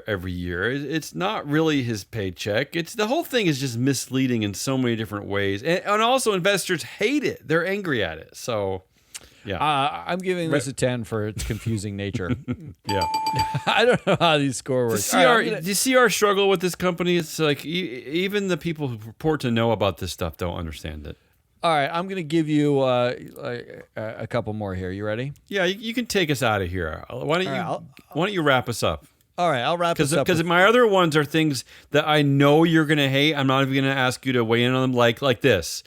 every year. It's not really his paycheck. The whole thing is just misleading in so many different ways, and also investors hate it. They're angry at it. So. Yeah, I'm giving this a 10 for its confusing nature. Yeah. I don't know how these scores work. Do you see our struggle with this company? It's like even the people who purport to know about this stuff don't understand it. All right, I'm going to give you a couple more here. You ready? Yeah, you can take us out of here. Why don't you wrap us up? All right, I'll wrap us up. Because my other ones are things that I know you're going to hate. I'm not even going to ask you to weigh in on them like this.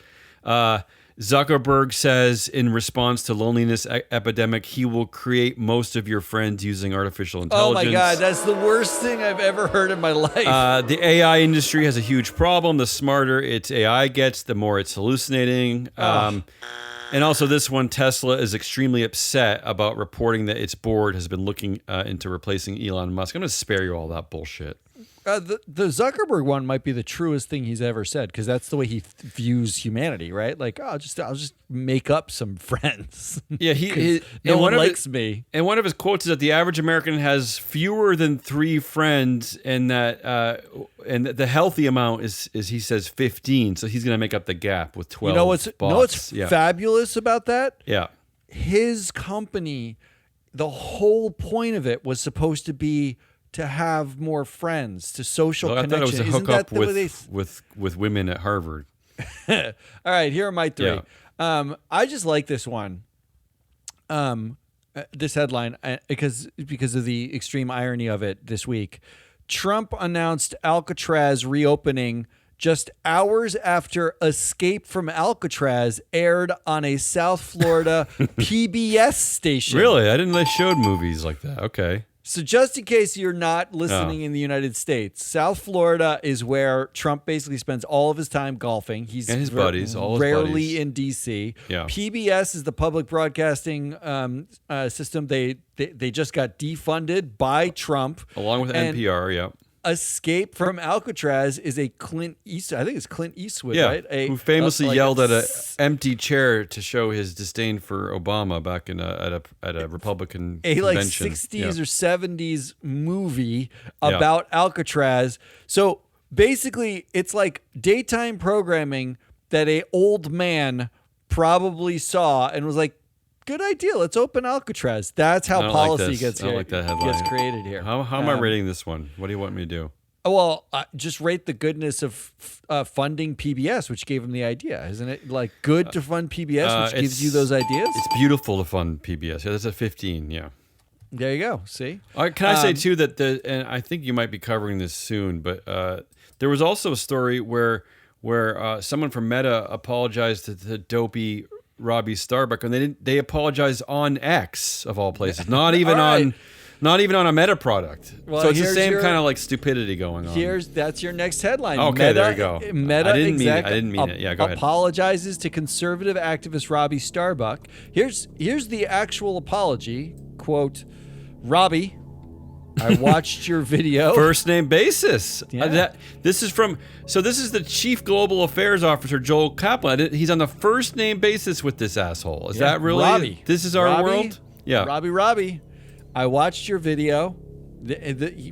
Zuckerberg says in response to loneliness epidemic, he will create most of your friends using artificial intelligence. Oh my God, that's the worst thing I've ever heard in my life. The AI industry has a huge problem. The smarter its AI gets, the more it's hallucinating. And also this one, Tesla is extremely upset about reporting that its board has been looking into replacing Elon Musk. I'm going to spare you all that bullshit. The Zuckerberg one might be the truest thing he's ever said, because that's the way he views humanity, right? Like, I'll just make up some friends. Yeah, no one likes me. And one of his quotes is that the average American has fewer than 3 friends, and that and the healthy amount is he says 15. So he's going to make up the gap with 12. You know what's fabulous about that? Yeah, his company, the whole point of it was supposed to be to have more friends, to social connection. I thought it was a hookup with women at Harvard. All right, here are my 3. Yeah. I just like this one. This headline, because of the extreme irony of it this week. Trump announced Alcatraz reopening just hours after Escape from Alcatraz aired on a South Florida PBS station. Really? I didn't know they showed movies like that. Okay. So just in case you're not listening in the United States, South Florida is where Trump basically spends all of his time golfing. He's and his buddies, all his rarely buddies. in D.C. Yeah. PBS is the public broadcasting system. They just got defunded by Trump. Along with NPR, yeah. Escape from Alcatraz is a Clint Eastwood. I think it's Clint Eastwood, yeah, right? Who famously yelled at an empty chair to show his disdain for Obama back in at a Republican a convention. 60s or 70s movie about Alcatraz. So basically, it's like daytime programming that a old man probably saw and was like, good idea. Let's open Alcatraz. That's how policy gets created here. How am I rating this one? What do you want me to do? Well, just rate the goodness of funding PBS, which gave him the idea. Isn't it like good to fund PBS, which gives you those ideas? It's beautiful to fund PBS. Yeah, that's a 15. Yeah. There you go. See? Can I say too that and I think you might be covering this soon, but there was also a story where someone from Meta apologized to the dopey Robbie Starbuck, and they apologized on X of all places, not even on a Meta product. Well, so it's the same kind of like stupidity going on. That's your next headline. Okay, there you go. Meta I didn't mean it. Yeah, go ahead. Apologizes to conservative activist Robbie Starbuck. Here's the actual apology. Quote, Robbie, I watched your video. First name basis. Yeah. This is the chief global affairs officer, Joel Kaplan. He's on the first name basis with this asshole. Is that really? Robbie. This is our world? Yeah. Robbie, I watched your video.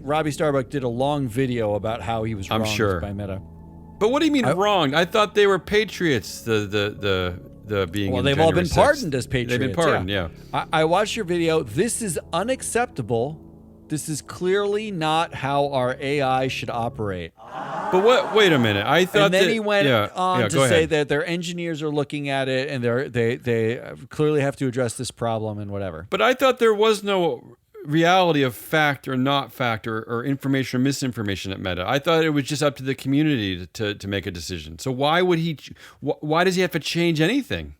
Robbie Starbuck did a long video about how he was wronged by Meta. But what do you mean wronged? I thought they were patriots, the being Well, in they've all been 6th. pardoned as patriots. They've been pardoned, yeah. I watched your video. This is unacceptable. This is clearly not how our AI should operate. But what? Wait a minute. I thought and then that, he went on to go say ahead. that their engineers are looking at it and they clearly have to address this problem and whatever. But I thought there was no reality of fact or not fact or information or misinformation at Meta. I thought it was just up to the community to make a decision. So why does he have to change anything?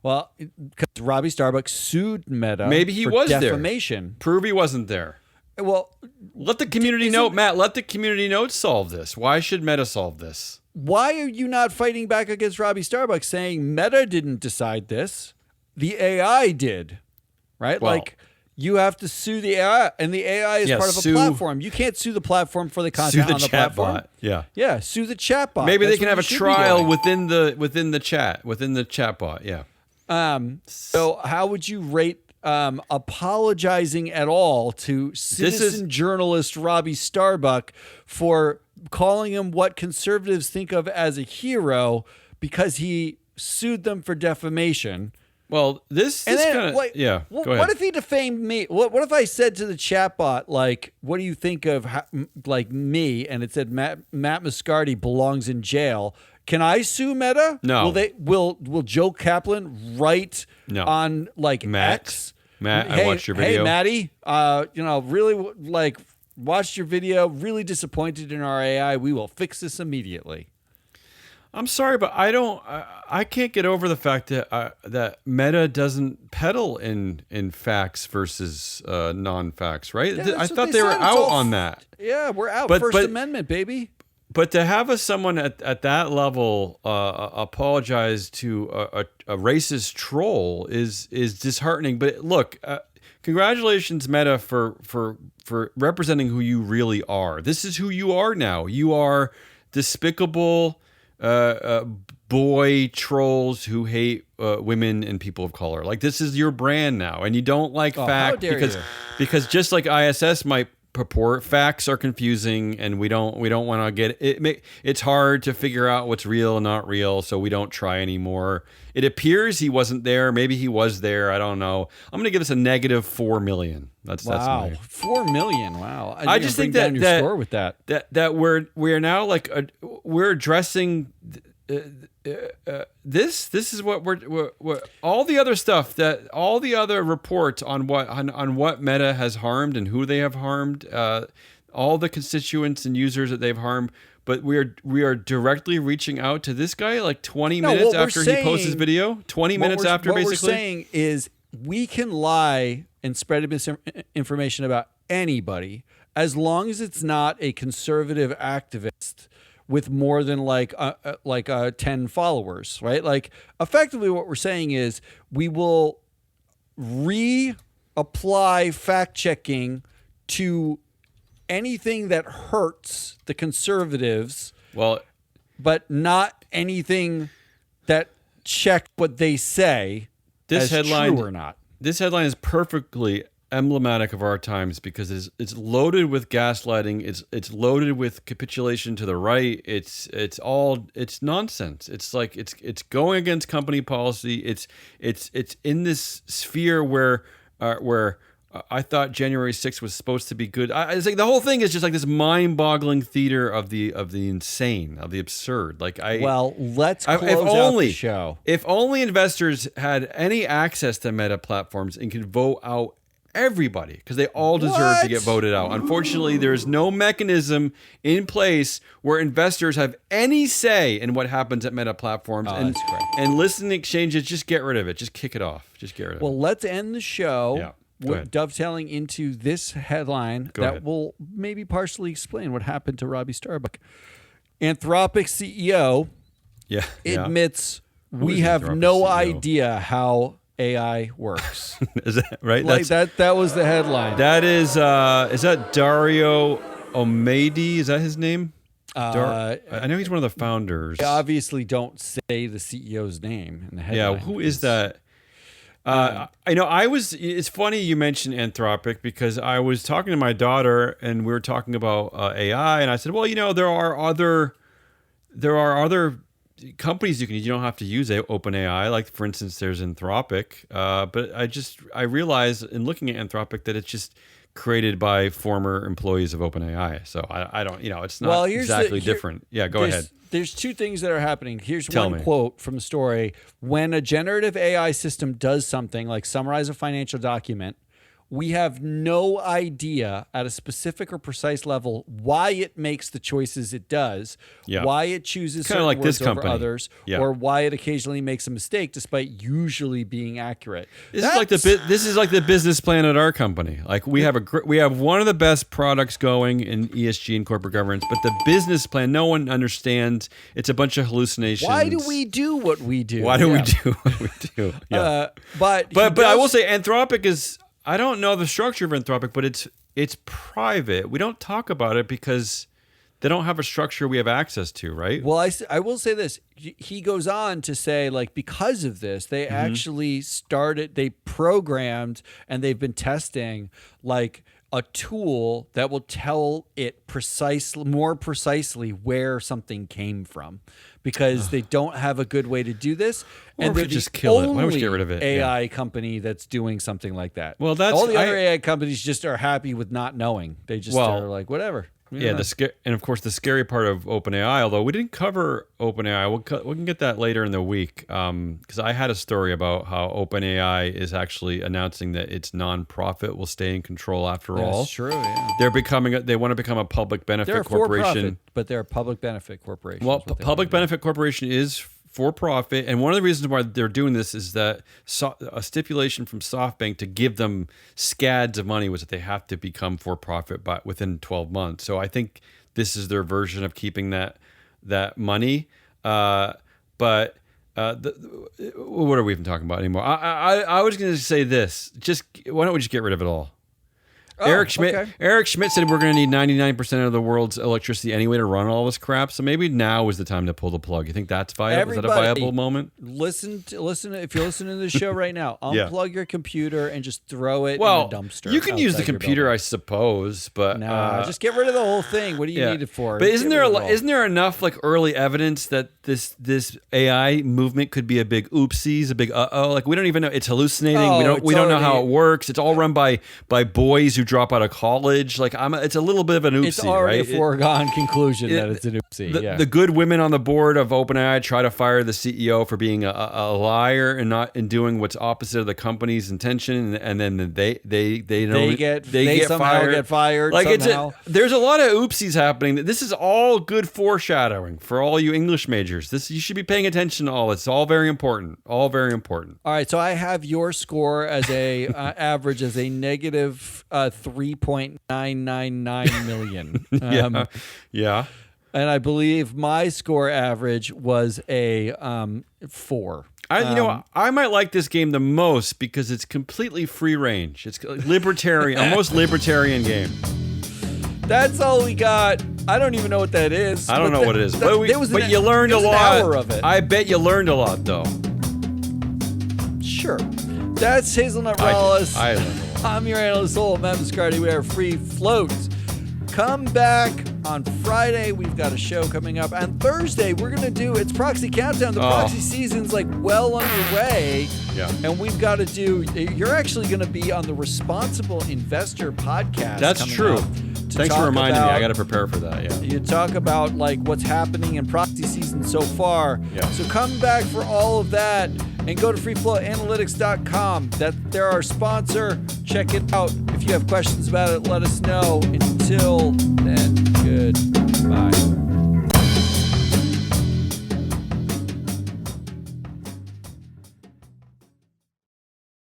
Well, because Robbie Starbuck sued Meta. Maybe he for was defamation. there. Prove he wasn't there. Well, let the community know, Matt. Let the community know solve this. Why should Meta solve this? Why are you not fighting back against Robbie Starbuck saying Meta didn't decide this? The AI did, right? Well, like you have to sue the AI, and the AI is part of a platform. You can't sue the platform for the content on the platform. Bot. Yeah, yeah. Sue the chatbot. Maybe they can have a trial within the chatbot. Yeah. So how would you rate apologizing at all to citizen journalist Robbie Starbuck for calling him what conservatives think of as a hero because he sued them for defamation? Well, this kind of go ahead. What if he defamed me? What if I said to the chatbot, like, what do you think of me? And it said Matt Moscardi belongs in jail. Can I sue Meta? No. Will Joe Kaplan write on like X? Matt, I watched your video. Hey, Matty, really watched your video. Really disappointed in our AI. We will fix this immediately. I'm sorry, but I can't get over the fact that that Meta doesn't peddle in facts versus non-facts, right? Yeah, I that's what thought they they were said. It's out all on that. Yeah, we're out. But- First but- Amendment, baby. But to have someone at that level apologize to a racist troll is disheartening. But look, congratulations, Meta, for representing who you really are. This is who you are now. You are despicable boy trolls who hate women and people of color. Like, this is your brand now, and you don't like how fact dare you. because just like ISS might purport, facts are confusing, and we don't want to get it. It's hard to figure out what's real and not real, so we don't try anymore. It appears he wasn't there. Maybe he was there. I don't know. I'm gonna give this a negative 4 million. That's Wow, my 4 million. Wow, I just think down that your score with that. that we're now like we're addressing this is what we're all the other stuff, that all the other reports on what Meta has harmed and who they have harmed, all the constituents and users that they've harmed. But we are directly reaching out to this guy like 20 minutes after he posts his video. 20 minutes after, basically. What we're saying is we can lie and spread misinformation about anybody as long as it's not a conservative activist with more than like 10 followers, right? Like, effectively what we're saying is we will reapply fact checking to anything that hurts the conservatives, Well, but not anything that check what they say this as headline true or not. This headline is perfectly emblematic of our times because it's loaded with gaslighting. It's loaded with capitulation to the right. It's nonsense. It's like it's going against company policy. It's in this sphere where I thought January 6th was supposed to be good. I think the whole thing is just like this mind-boggling theater of the insane, of the absurd. Like Let's close out the show. If only investors had any access to Meta platforms and could vote out everybody, because they all deserve to get voted out. Unfortunately, there is no mechanism in place where investors have any say in what happens at Meta platforms. And listening exchanges, just get rid of it. Just kick it off. Just get rid of it. Well, let's end the show. Yeah. Go ahead. Dovetailing into this headline that will maybe partially explain what happened to Robbie Starbuck. Anthropic CEO admits we have no idea how AI works. Is that right? Like that was the headline. That is that Dario Omeidi? Is that his name? I know he's one of the founders. They obviously don't say the CEO's name in the headline. Yeah, who is that? It's funny you mentioned Anthropic because I was talking to my daughter and we were talking about AI, and I said, well, there are other companies you can use. You don't have to use OpenAI. Like, for instance, there's Anthropic. But I realized in looking at Anthropic that it's just created by former employees of OpenAI. So I don't, it's not exactly different. Yeah, go ahead. There's two things that are happening. Here's Tell one me. quote from the story. When a generative AI system does something like summarize a financial document, we have no idea at a specific or precise level why it makes the choices it does, why it chooses certain like words this over company. others, or why it occasionally makes a mistake despite usually being accurate. This is like the business plan at our company. Like, we have one of the best products going in ESG and corporate governance, but the business plan no one understands. It's a bunch of hallucinations. Why do we do what we do? Why do we do what we do? Yeah. But I will say Anthropic is. I don't know the structure of Anthropic, but it's private. We don't talk about it because they don't have a structure we have access to, right? Well, I will say this. He goes on to say, like, because of this, they actually they programmed and they've been testing, like, a tool that will tell it more precisely where something came from, because they don't have a good way to do this. And they're just kill it. Why don't we get rid of it? AI company that's doing something like that. Well, all the other AI companies just are happy with not knowing. They just are like, whatever. Yeah, and of course the scary part of OpenAI, although we didn't cover OpenAI, we can get that later in the week, because I had a story about how OpenAI is actually announcing that its nonprofit will stay in control after all. That's true. Yeah. They want to become a public benefit They're corporation. for-profit, but they're a public benefit corporation. Well, public benefit corporation is for profit, and one of the reasons why they're doing this is that a stipulation from SoftBank to give them scads of money was that they have to become for profit within 12 months. So I think this is their version of keeping that money. What are we even talking about anymore? I was going to say this. Why don't we just get rid of it all? Eric Schmidt said we're going to need 99% of the world's electricity anyway to run all this crap. So maybe now is the time to pull the plug. You think that's viable? Is that a viable moment? Listen. If you're listening to the show right now, unplug your computer and just throw it in the dumpster. You can use the computer, I suppose, but just get rid of the whole thing. What do you need it for? But isn't there enough like early evidence that this AI movement could be a big oopsies, a big like we don't even know it's hallucinating. We don't know how it works. It's all run by boys who drop out of college. Like it's a little bit of an oopsie. It's already right? a foregone conclusion that it's an oopsie. The good women on the board of OpenAI try to fire the CEO for being a liar and doing what's opposite of the company's intention, and then they get fired. Like there's a lot of oopsies happening. This is all good foreshadowing for all you English majors. You should be paying attention to all. It's all very important. All very important. All right, so I have your score as a average as a negative 3.999 million. Yeah. And I believe my score average was a 4. I might like this game the most because it's completely free range. It's libertarian, almost libertarian game. That's all we got. I don't even know what that is. I don't know what it is. But you learned a lot. An hour of it. I bet you learned a lot, though. Sure. That's Hazelnut Wallace. I learned a lot. I'm your analyst, Matt Viscardi. We are Free Floats. Come back on Friday. We've got a show coming up. On Thursday, we're going to do it's Proxy Countdown. The Proxy season's like well underway. Yeah. And we've got to do, you're actually going to be on the Responsible Investor podcast. That's true. Thanks for reminding me. I got to prepare for that. Yeah. You talk about like what's happening in proxy season so far. Yeah. So come back for all of that and go to freeflowanalytics.com. They're our sponsor. Check it out. If you have questions about it, let us know. Until then, goodbye.